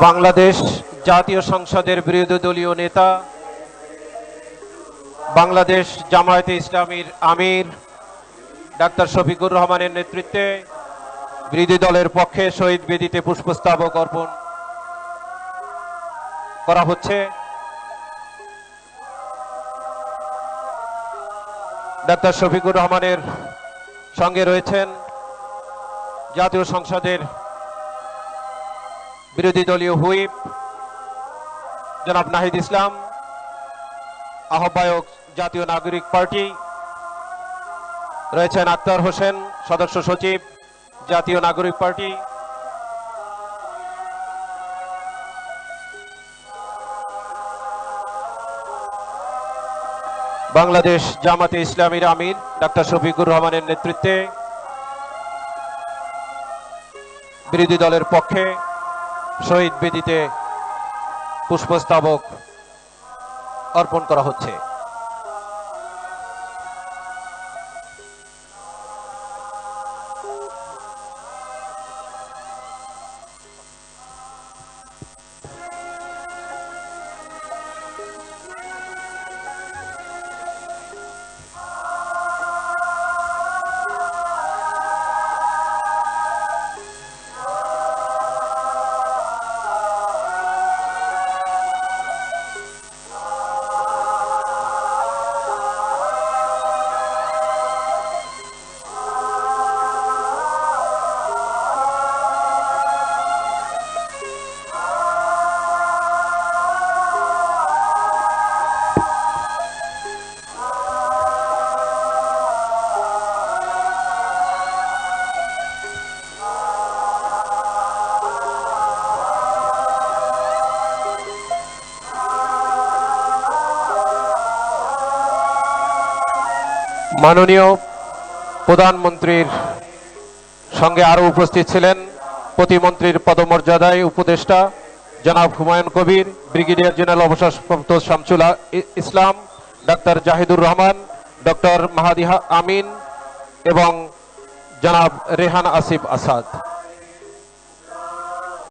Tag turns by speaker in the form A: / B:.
A: বাংলাদেশ জাতীয় সংসদের বিরোধী দলীয় নেতা, বাংলাদেশ জামায়াতে ইসলামীর আমির ডাক্তার শফিকুর রহমানের নেতৃত্বে বিরোধী দলের পক্ষে শহীদ বেদিতে পুষ্পস্তবক অর্পণ করা হচ্ছে। ডাক্তার শফিকুর রহমানের সঙ্গে রয়েছেন জাতীয় সংসদের বিরোধী দলীয় হুইপ জনাব নাহিদ ইসলাম, আহ্বায়ক জাতীয় নাগরিক পার্টি, রয়েছেন আক্তার হোসেন, সদস্য সচিব জাতীয় নাগরিক পার্টি, বাংলাদেশ জামাতে ইসলামীর আমির ডাক্তার শফিকুর রহমানের নেতৃত্বে বিরোধী দলের পক্ষে শহীদ বেদিতে পুষ্পস্তবক অর্পণ করা হচ্ছে। মাননীয় প্রধানমন্ত্রীর সঙ্গে আরো উপস্থিত ছিলেন প্রতিমন্ত্রীর পদমর্যাদায় উপদেষ্টা জনাব হুমায়ুন কবির, ব্রিগেডিয়ার জেনারেল অবসরপ্রাপ্ত শামসুল ইসলাম, ডাক্তার জাহিদুর রহমান, ডক্টর মাহাদি আমিন এবং জনাব রেহান আসিফ আসাদ।